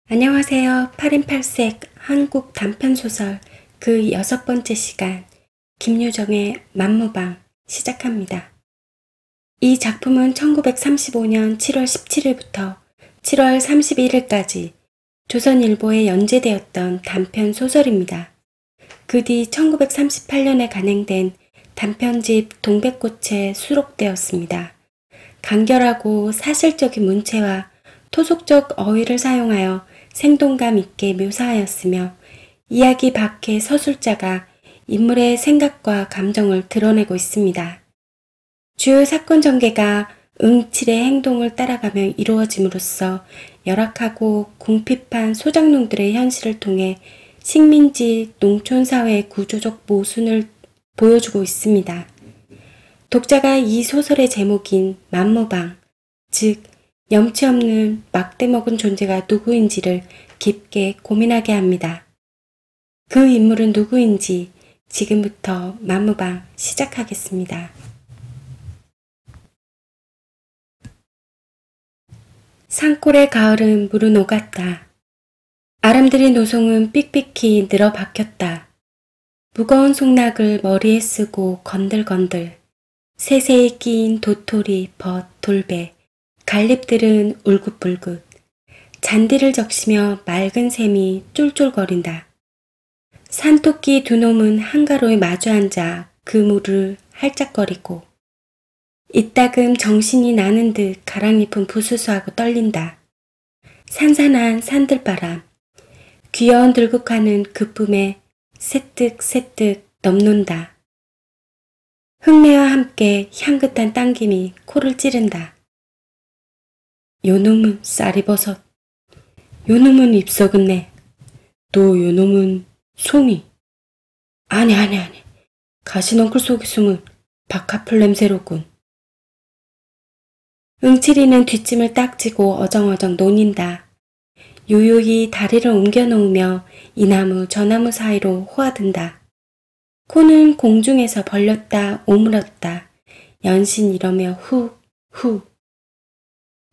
안녕하세요. 8인8색 한국 단편소설 그 6번째 시간 김유정의 만무방 시작합니다. 이 작품은 1935년 7월 17일부터 7월 31일까지 조선일보에 연재되었던 단편 소설입니다. 그 뒤 1938년에 간행된 단편집 동백꽃에 수록되었습니다. 간결하고 사실적인 문체와 토속적 어휘를 사용하여 생동감 있게 묘사하였으며 이야기 밖의 서술자가 인물의 생각과 감정을 드러내고 있습니다. 주요 사건 전개가 응칠의 행동을 따라가며 이루어짐으로써 열악하고 궁핍한 소작농들의 현실을 통해 식민지 농촌사회의 구조적 모순을 보여주고 있습니다. 독자가 이 소설의 제목인 만무방, 즉 염치 없는 막대먹은 존재가 누구인지를 깊게 고민하게 합니다. 그 인물은 누구인지 지금부터 만무방 시작하겠습니다. 산골의 가을은 물은 오갔다. 아름드린 노송은 삑삑히 늘어 박혔다. 무거운 송락을 머리에 쓰고 건들건들 세세히 끼인 도토리, 벗, 돌배, 갈립들은 울긋불긋 잔디를 적시며 맑은 샘이 쫄쫄거린다. 산토끼 두 놈은 한가로이 마주 앉아 그 물을 할짝거리고 이따금 정신이 나는 듯 가랑잎은 부스스하고 떨린다. 산산한 산들바람, 귀여운 들국화는 그 뿜에 새뜩새뜩 넘논다. 흙내와 함께 향긋한 당김이 코를 찌른다. 요놈은 쌀이버섯, 요놈은 잎썩은내, 또 요놈은 송이. 아니 가시넝쿨 속에 숨은 박하풀 냄새로군. 응칠이는 뒷짐을 딱 쥐고 어정어정 논인다. 요요히 다리를 옮겨 놓으며 이 나무 저 나무 사이로 호하든다. 코는 공중에서 벌렸다 오물었다 연신 이러며 후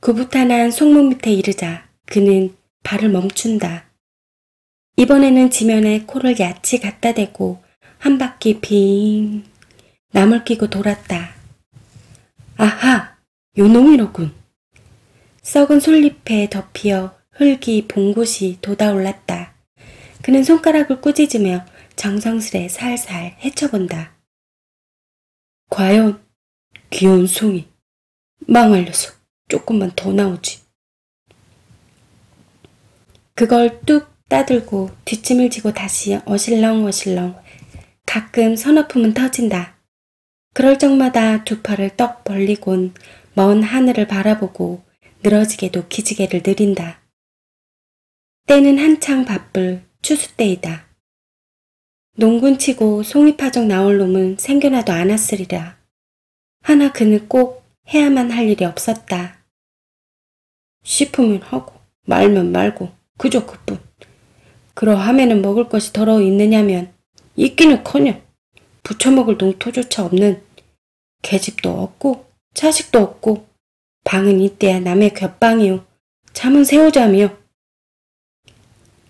구부탄한 송목 밑에 이르자 그는 발을 멈춘다. 이번에는 지면에 코를 야치 갖다 대고 한 바퀴 빙 나물 끼고 돌았다. 아하! 요놈이로군. 썩은 솔잎에 덮여 흙이 봉곳이 돋아올랐다. 그는 손가락을 꾸짖으며 정성스레 살살 헤쳐본다. 과연 귀여운 송이 망할 녀석 조금만 더 나오지. 그걸 뚝 따들고 뒷짐을 지고 다시 어실렁어실렁 가끔 서너품은 터진다. 그럴 적마다 두 팔을 떡 벌리곤 먼 하늘을 바라보고 늘어지게도 기지개를 느린다. 때는 한창 바쁠 추수 때이다. 농군치고 송이파종 나올 놈은 생겨나도 않았으리라. 하나 그는 꼭 해야만 할 일이 없었다. 싶으면 하고 말면 말고 그저 그뿐. 그러하면은 먹을 것이 더러 있느냐면 있기는커녕 부쳐먹을 농토조차 없는 계집도 없고 자식도 없고 방은 이때야 남의 곁방이요 잠은 새우잠이요.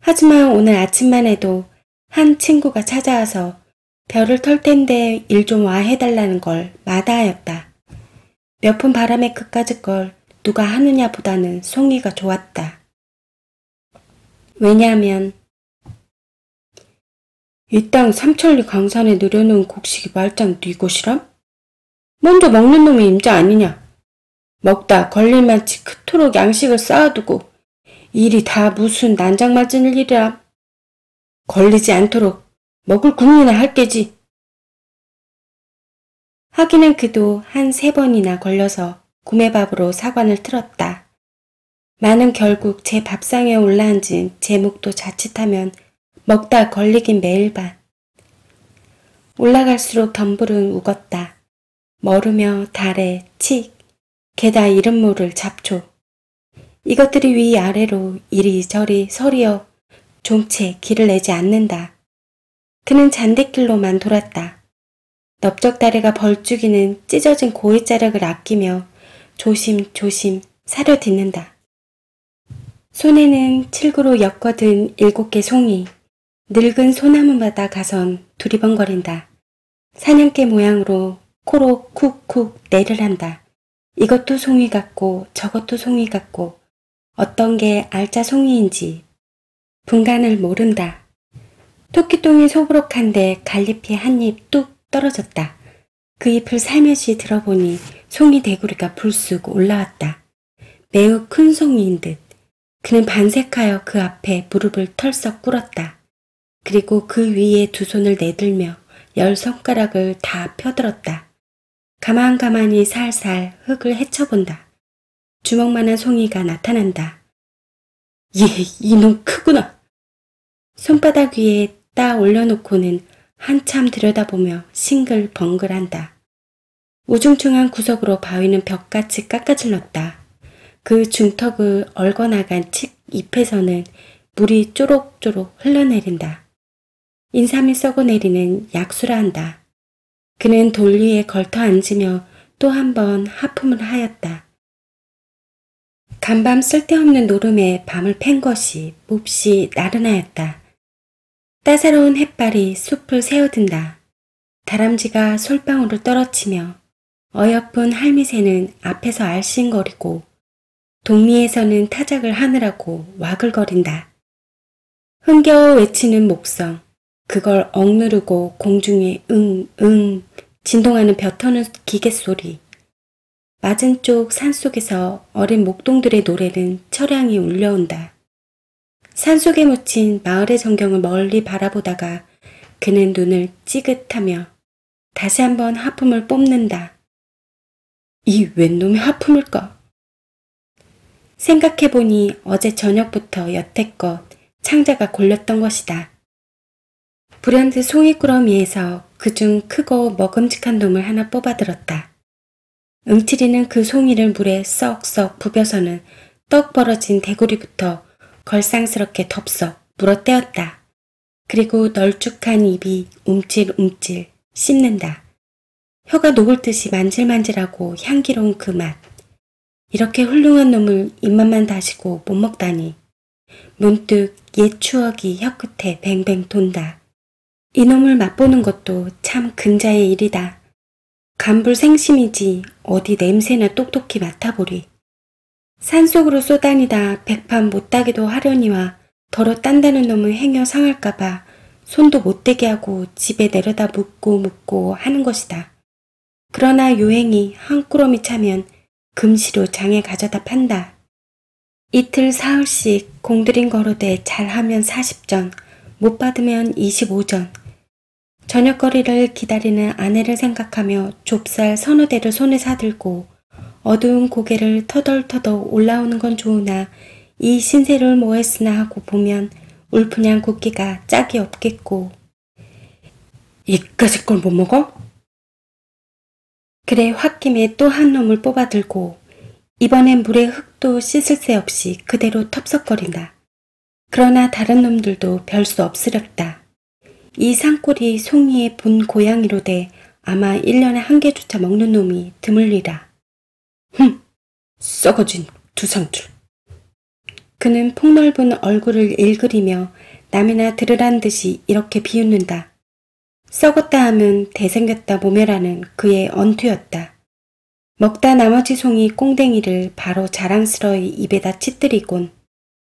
하지만 오늘 아침만 해도 한 친구가 찾아와서 별을 털 텐데 일 좀 와 해달라는 걸 마다하였다. 몇 푼 바람에 그까짓 걸 누가 하느냐보다는 송이가 좋았다. 왜냐하면 이 땅 삼천리 강산에 늘여놓은 곡식이 말짱 네 것이람? 먼저 먹는 놈이 임자 아니냐. 먹다 걸릴만치 그토록 양식을 쌓아두고 일이 다 무슨 난장 맞을 일이람. 걸리지 않도록 먹을 궁리나 할 게지. 하기는 그도 한 3번이나 걸려서 구매밥으로 사관을 틀었다. 나는 결국 제 밥상에 올라앉은 제 목도 자칫하면 먹다 걸리긴 매일 반. 올라갈수록 덤불은 우겄다. 머르며 달에 칡, 게다 이름 모를 잡초. 이것들이 위아래로 이리저리 서리어 좀채 길을 내지 않는다. 그는 잔대길로만 돌았다. 넓적다리가 벌쭉이는 찢어진 고이자락을 아끼며 조심조심 사려 딛는다. 손에는 칠구로 엮어든 7개 송이, 늙은 소나무마다 가선 두리번거린다. 사냥개 모양으로 코로 쿡쿡 내를 한다. 이것도 송이 같고 저것도 송이 같고 어떤 게 알짜 송이인지 분간을 모른다. 토끼똥이 소부룩한데 갈잎이 한 입 뚝 떨어졌다. 그 잎을 살며시 들어보니 송이 대구리가 불쑥 올라왔다. 매우 큰 송이인 듯. 그는 반색하여 그 앞에 무릎을 털썩 꿇었다. 그리고 그 위에 두 손을 내들며 10손가락을 다 펴들었다. 가만가만히 살살 흙을 헤쳐본다. 주먹만한 송이가 나타난다. 이놈 크구나. 손바닥 위에 따 올려놓고는 한참 들여다보며 싱글벙글한다. 우중충한 구석으로 바위는 벽같이 깎아질렀다. 그 중턱을 얽어나간 칡 잎에서는 물이 쪼록쪼록 흘러내린다. 인삼이 썩어내리는 약수라 한다. 그는 돌 위에 걸터 앉으며 또 한 번 하품을 하였다. 간밤 쓸데없는 노름에 밤을 팬 것이 몹시 나른하였다. 따사로운 햇발이 숲을 새어든다. 다람쥐가 솔방울을 떨어치며 어여쁜 할미새는 앞에서 알씬거리고 동리에서는 타작을 하느라고 와글거린다. 흥겨워 외치는 목성, 그걸 억누르고 공중에 응응 진동하는 벼 터는 기계소리, 맞은 쪽 산속에서 어린 목동들의 노래는 처량히 울려온다. 산속에 묻힌 마을의 전경을 멀리 바라보다가 그는 눈을 찌긋하며 다시 한번 하품을 뽐는다. 이 웬 놈의 하품일까? 생각해보니 어제 저녁부터 여태껏 창자가 골렸던 것이다. 불현듯 송이꾸러미에서 그중 크고 먹음직한 놈을 하나 뽑아들었다. 응치리는 그 송이를 물에 썩썩 부벼서는 떡 벌어진 대구리부터 걸상스럽게 덥석 물어떼었다. 그리고 널쭉한 입이 움찔움찔 씹는다. 혀가 녹을 듯이 만질만질하고 향기로운 그 맛. 이렇게 훌륭한 놈을 입맛만 다시고 못 먹다니. 문득 옛 추억이 혀끝에 뱅뱅 돈다. 이놈을 맛보는 것도 참 근자의 일이다. 간불 생심이지 어디 냄새나 똑똑히 맡아보리. 산속으로 쏘다니다 백판 못따기도 하려니와 더러 딴다는 놈의 행여 상할까봐 손도 못대게 하고 집에 내려다 묻고 하는 것이다. 그러나 요행이 한 꾸러미 차면 금시로 장에 가져다 판다. 이틀 사흘씩 공들인 거로되 잘하면 40전, 못 받으면 25전. 저녁거리를 기다리는 아내를 생각하며 좁쌀 서너 대를 손에 사들고 어두운 고개를 터덜터덜 올라오는 건 좋으나 이 신세를 뭐했으나 하고 보면 울프냥 굵기가 짝이 없겠고. 이까짓 걸 못 먹어? 그래 홧김에 또 한 놈을 뽑아들고 이번엔 물에 흙도 씻을 새 없이 그대로 텁석거린다. 그러나 다른 놈들도 별 수 없으렸다. 이 산골이 송이의 본 고양이로되 아마 1년에 한 개조차 먹는 놈이 드물리라. 썩어진 두상줄. 그는 폭넓은 얼굴을 일그리며 남이나 들으란 듯이 이렇게 비웃는다. 썩었다 하면 대생겼다 모멸하는 그의 언투였다. 먹다 나머지 송이 꽁댕이를 바로 자랑스러이 입에다 치뜨리곤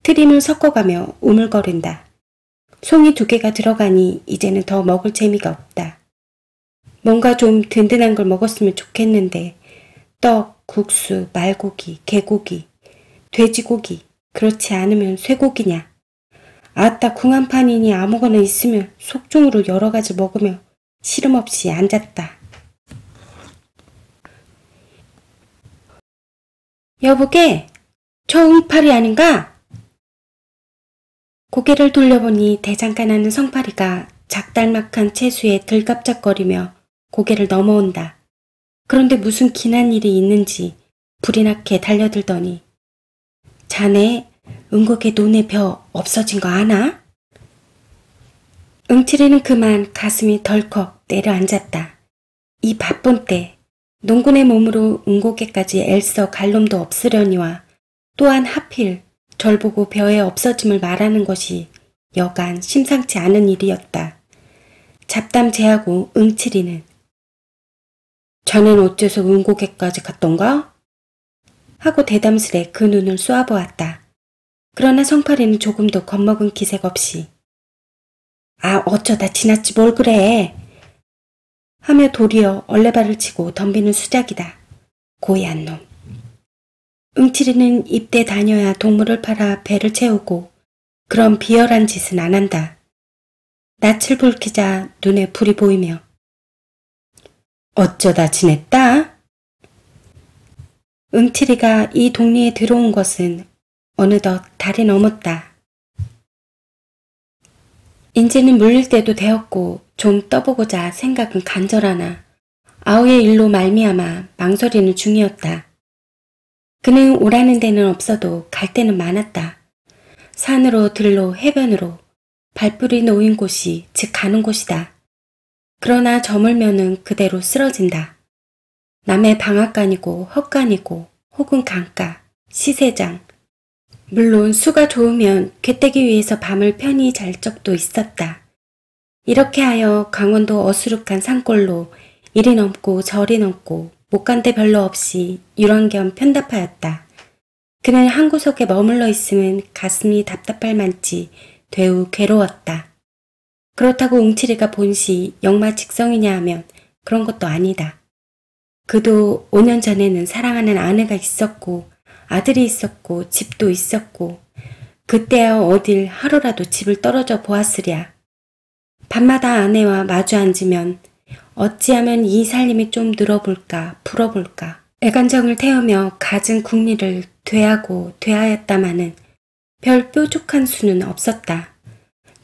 트림을 섞어가며 우물거린다. 송이 2개가 들어가니 이제는 더 먹을 재미가 없다. 뭔가 좀 든든한 걸 먹었으면 좋겠는데 떡, 국수, 말고기, 개고기, 돼지고기, 그렇지 않으면 쇠고기냐. 아따 궁한판이니 아무거나 있으면 속종으로 여러 가지 먹으며 시름없이 앉았다. 여보게, 저 응팔이 아닌가? 고개를 돌려보니 대장간하는 성파리가 작달막한 채수에 들갑작거리며 고개를 넘어온다. 그런데 무슨 기난 일이 있는지 불이 나게 달려들더니 자네 응곡의 논의 벼 없어진 거 아나? 응칠이는 그만 가슴이 덜컥 내려앉았다. 이 바쁜 때 농군의 몸으로 응고개까지 애써 갈 놈도 없으려니와 또한 하필 절 보고 벼에 없어짐을 말하는 것이 여간 심상치 않은 일이었다. 잡담 제하고 응칠이는 자넨 어째서 응고개까지 갔던가? 하고 대담스레 그 눈을 쏘아보았다. 그러나 성팔이는 조금도 겁먹은 기색 없이 어쩌다 지났지 뭘 그래 하며 도리어 얼레발을 치고 덤비는 수작이다. 고얀 놈. 응칠이는 입대 다녀야 동물을 팔아 배를 채우고 그런 비열한 짓은 안 한다. 낯을 붉히자 눈에 불이 보이며 어쩌다 지냈다? 응칠이가 이 동리에 들어온 것은 어느덧 달이 넘었다. 인제는 물릴 때도 되었고 좀 떠보고자 생각은 간절하나 아우의 일로 말미암아 망설이는 중이었다. 그는 오라는 데는 없어도 갈 데는 많았다. 산으로 들로 해변으로 발뿔이 놓인 곳이 즉 가는 곳이다. 그러나 저물면은 그대로 쓰러진다. 남의 방앗간이고 헛간이고 혹은 강가, 시세장. 물론 수가 좋으면 궤떼기 위에서 밤을 편히 잘 적도 있었다. 이렇게 하여 강원도 어수룩한 산골로 이리 넘고 저리 넘고 못 간 데 별로 없이 유랑겸 편답하였다. 그는 한 구석에 머물러 있으면 가슴이 답답할 만치 되우 괴로웠다. 그렇다고 응칠이가 본시 역마직성이냐 하면 그런 것도 아니다. 그도 5년 전에는 사랑하는 아내가 있었고 아들이 있었고 집도 있었고 그때야 어딜 하루라도 집을 떨어져 보았으랴. 밤마다 아내와 마주 앉으면 어찌하면 이 살림이 좀 늘어볼까 불어볼까 애간정을 태우며 갖은 국리를 되하고 되하였다마는 별 뾰족한 수는 없었다.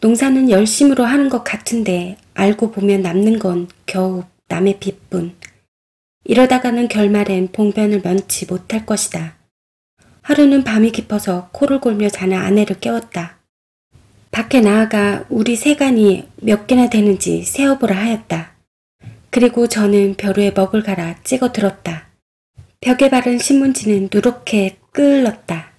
농사는 열심으로 하는 것 같은데 알고 보면 남는 건 겨우 남의 빚뿐. 이러다가는 결말엔 봉변을 면치 못할 것이다. 하루는 밤이 깊어서 코를 골며 자는 아내를 깨웠다. 밖에 나아가 우리 세간이 몇 개나 되는지 세어보라 하였다. 그리고 저는 벼루에 먹을 갈아 찍어 들었다. 벽에 바른 신문지는 누렇게 끄을렀다.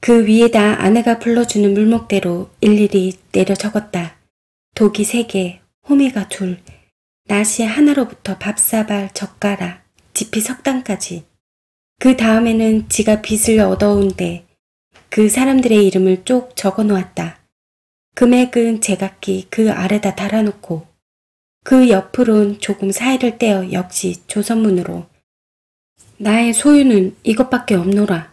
그 위에다 아내가 불러주는 물목대로 일일이 내려 적었다. 독이 3개, 호미가 2, 낫이 하나로부터 밥사발, 젓가락, 지피 석단까지. 그 다음에는 지가 빚을 얻어온데 그 사람들의 이름을 쪽 적어 놓았다. 금액은 제각기 그 아래다 달아놓고 그 옆으론 조금 사이를 떼어 역시 조선문으로 나의 소유는 이것밖에 없노라.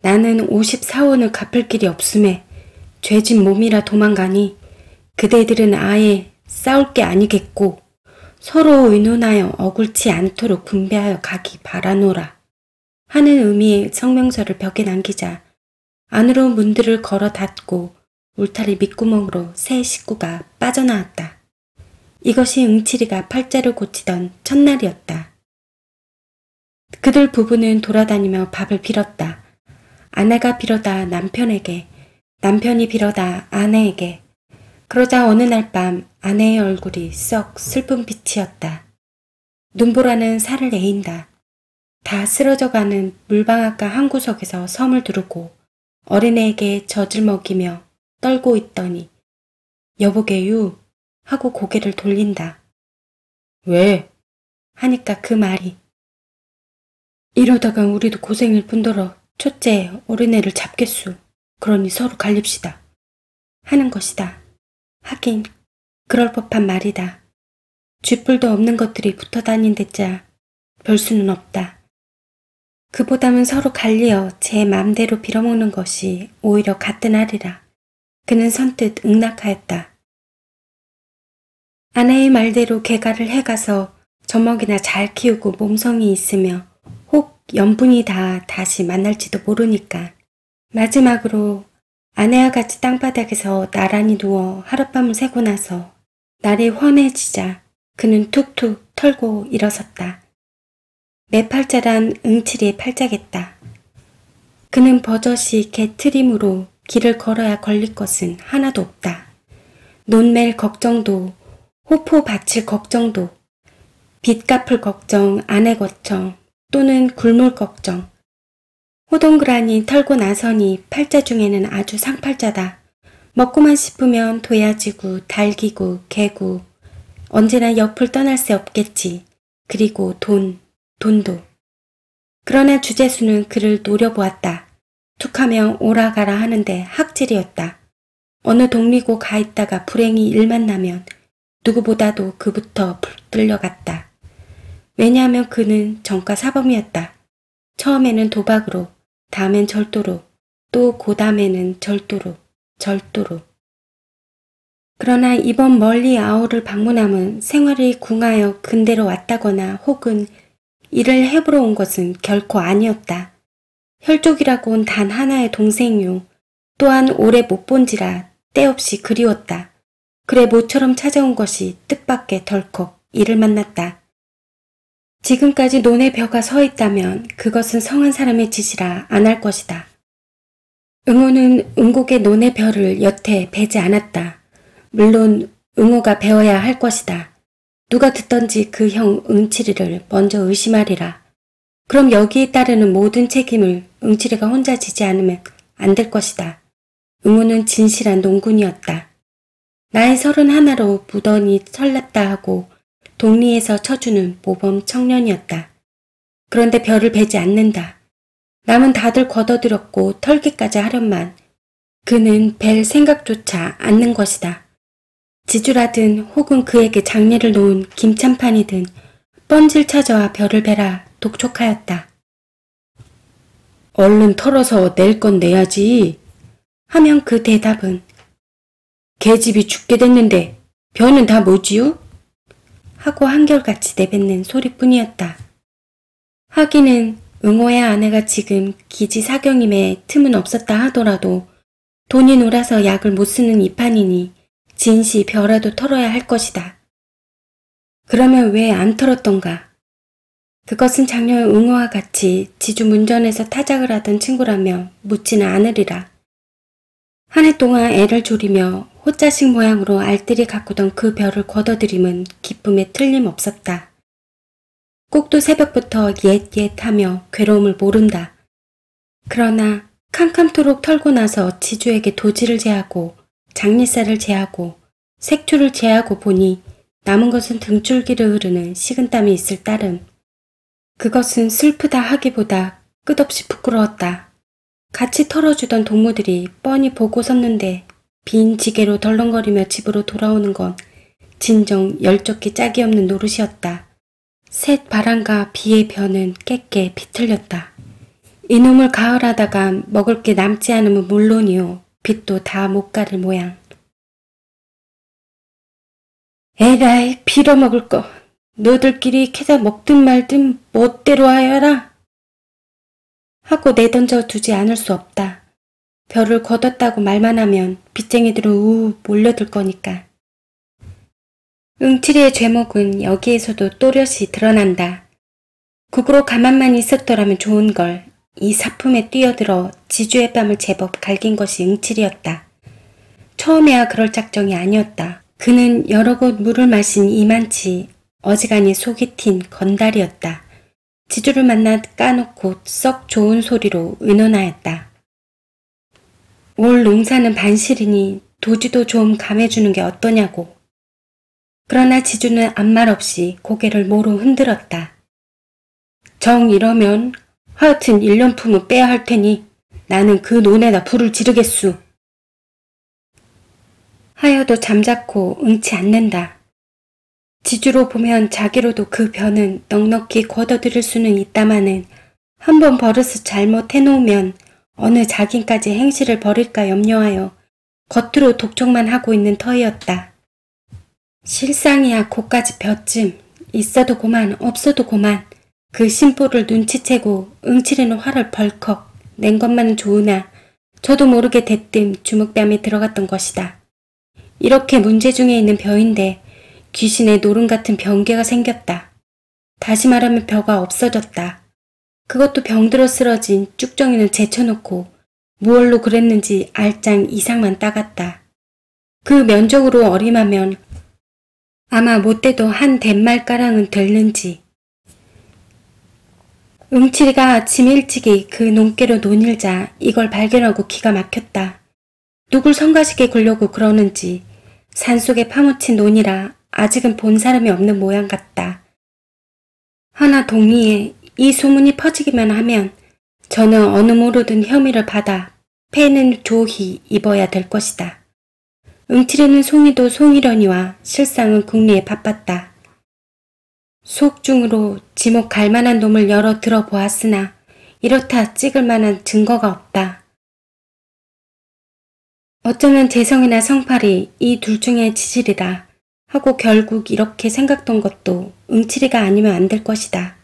나는 54원을 갚을 길이 없음에 죄진 몸이라 도망가니 그대들은 아예 싸울 게 아니겠고 서로 의논하여 억울치 않도록 분배하여 가기 바라노라 하는 의미의 성명서를 벽에 남기자 안으로 문들을 걸어 닫고 울타리 밑구멍으로 새 식구가 빠져나왔다. 이것이 응칠이가 팔자를 고치던 첫날이었다. 그들 부부는 돌아다니며 밥을 빌었다. 아내가 빌어다 남편에게, 남편이 빌어다 아내에게. 그러자 어느 날 밤 아내의 얼굴이 썩 슬픈 빛이었다. 눈보라는 살을 에인다. 다 쓰러져가는 물방앗간 한 구석에서 섬을 두르고 어린애에게 젖을 먹이며 떨고 있더니 여보게유 하고 고개를 돌린다. 왜? 하니까 그 말이 이러다간 우리도 고생일 뿐더러 첫째 어린애를 잡겠수. 그러니 서로 갈립시다. 하는 것이다. 하긴 그럴 법한 말이다. 쥐뿔도 없는 것들이 붙어 다닌댔자 별 수는 없다. 그보다는 서로 갈리어 제 맘대로 빌어먹는 것이 오히려 가뜩하리라. 그는 선뜻 응낙하였다. 아내의 말대로 개가를 해가서 젖먹이나 잘 키우고 몸성이 있으며 혹 연분이 다 다시 만날지도 모르니까 마지막으로 아내와 같이 땅바닥에서 나란히 누워 하룻밤을 새고 나서 날이 훤해지자 그는 툭툭 털고 일어섰다. 내 팔자란 응칠이의 팔자겠다. 그는 버젓이 개 트림으로 길을 걸어야 걸릴 것은 하나도 없다. 논멜 걱정도, 호포 바칠 걱정도, 빚 갚을 걱정, 아내 걱정, 또는 굴물 걱정. 호동그라니 털고 나서니 팔자 중에는 아주 상팔자다. 먹고만 싶으면 도야지고 달기고 개고 언제나 옆을 떠날 새 없겠지. 그리고 돈도. 그러나 주재수는 그를 노려보았다. 툭하면 오라가라 하는데 학질이었다. 어느 동리고 가 있다가 불행히 일만 나면 누구보다도 그부터 붙들려갔다. 왜냐하면 그는 전과 사범이었다. 처음에는 도박으로, 다음엔 절도로, 또 고다음에는 절도로. 그러나 이번 멀리 아우를 방문함은 생활이 궁하여 근대로 왔다거나 혹은 일을 해보러 온 것은 결코 아니었다. 혈족이라곤 단 하나의 동생이요. 또한 오래 못 본지라 때없이 그리웠다. 그래 모처럼 찾아온 것이 뜻밖의 덜컥 이를 만났다. 지금까지 논의 벼가 서 있다면 그것은 성한 사람의 짓이라 안 할 것이다. 응호는 응곡의 논의 벼를 여태 베지 않았다. 물론 응호가 배워야 할 것이다. 누가 듣던지 그 형 응칠이를 먼저 의심하리라. 그럼 여기에 따르는 모든 책임을 응칠이가 혼자 지지 않으면 안 될 것이다. 응호는 진실한 농군이었다. 나이 31로 무던히 설났다 하고 동리에서 쳐주는 모범 청년이었다. 그런데 벼를 베지 않는다. 남은 다들 걷어들였고 털기까지 하련만 그는 벨 생각조차 않는 것이다. 지주라든 혹은 그에게 장례를 놓은 김참판이든 뻔질 찾아와 벼를 베라 독촉하였다. 얼른 털어서 낼 건 내야지 하면 그 대답은 계집이 죽게 됐는데 벼는 다 뭐지요? 하고 한결같이 내뱉는 소리뿐이었다. 하기는 응호의 아내가 지금 기지사경임에 틈은 없었다 하더라도 돈이 놀아서 약을 못 쓰는 이판이니 진시 벼라도 털어야 할 것이다. 그러면 왜 안 털었던가? 그것은 작년 응호와 같이 지주 문전에서 타작을 하던 친구라며 묻지는 않으리라. 한 해 동안 애를 졸이며 호자식 모양으로 알뜰히 가꾸던 그 벼를 걷어들임은 기쁨에 틀림없었다. 꼭두 새벽부터 옛하며 괴로움을 모른다. 그러나 캄캄토록 털고 나서 지주에게 도지를 제하고 장리쌀을 제하고 색초를 제하고 보니 남은 것은 등줄기를 흐르는 식은땀이 있을 따름. 그것은 슬프다 하기보다 끝없이 부끄러웠다. 같이 털어주던 동무들이 뻔히 보고 섰는데 빈 지게로 덜렁거리며 집으로 돌아오는 건 진정 열적기 짝이 없는 노릇이었다. 셋 바람과 비의 벼는 깨깨 비틀렸다. 이놈을 가을하다가 먹을 게 남지 않으면 물론이요. 빚도 다 못 가릴 모양. 에라이 빌어먹을 거. 너들끼리 캐다 먹든 말든 멋대로 하여라. 하고 내던져 두지 않을 수 없다. 벼를 걷었다고 말만 하면 빚쟁이들은 우 몰려들 거니까. 응칠이의 죄목은 여기에서도 또렷이 드러난다. 국으로 가만만 있었더라면 좋은걸. 이 사품에 뛰어들어 지주의 뺨을 제법 갈긴 것이 응칠이었다. 처음에야 그럴 작정이 아니었다. 그는 여러 곳 물을 마신 이만치 어지간히 속이 튄 건달이었다. 지주를 만나 까놓고 썩 좋은 소리로 의논하였다. 올 농사는 반실이니 도지도 좀 감해주는 게 어떠냐고. 그러나 지주는 아무 말 없이 고개를 모로 흔들었다. 정 이러면 하여튼 1년품은 빼야 할 테니 나는 그 논에다 불을 지르겠수. 하여도 잠자코 응치 않는다. 지주로 보면 자기로도 그 벼는 넉넉히 걷어들일 수는 있다마는 한번 버릇을 잘못해놓으면 어느 자긴까지 행실을 벌일까 염려하여 겉으로 독촉만 하고 있는 터이었다. 실상이야 고까지 벼쯤 있어도 고만 없어도 고만 그 심보를 눈치채고 응칠이는 화를 벌컥 낸 것만은 좋으나 저도 모르게 대뜸 주먹뺨에 들어갔던 것이다. 이렇게 문제 중에 있는 벼인데 귀신의 노름 같은 병괴가 생겼다. 다시 말하면 벼가 없어졌다. 그것도 병들어 쓰러진 쭉정이는 제쳐놓고 무얼로 그랬는지 알짱 이상만 따갔다. 그 면적으로 어림하면 아마 못돼도 한 덴말가량은 될는지. 응칠이가 아침 일찍이 그 논깨로 논일자 이걸 발견하고 기가 막혔다. 누굴 성가시게 굴려고 그러는지 산속에 파묻힌 논이라 아직은 본 사람이 없는 모양 같다. 하나 동리에 이 소문이 퍼지기만 하면 저는 어느 모르든 혐의를 받아 패는 조히 입어야 될 것이다. 응칠이는 송이도 송이려니와 실상은 궁리에 바빴다. 속중으로 지목 갈 만한 놈을 여러 들어보았으나 이렇다 찍을 만한 증거가 없다. 어쩌면 재성이나 성팔이 이 둘 중에 지질이다 하고 결국 이렇게 생각던 것도 응칠이가 아니면 안 될 것이다.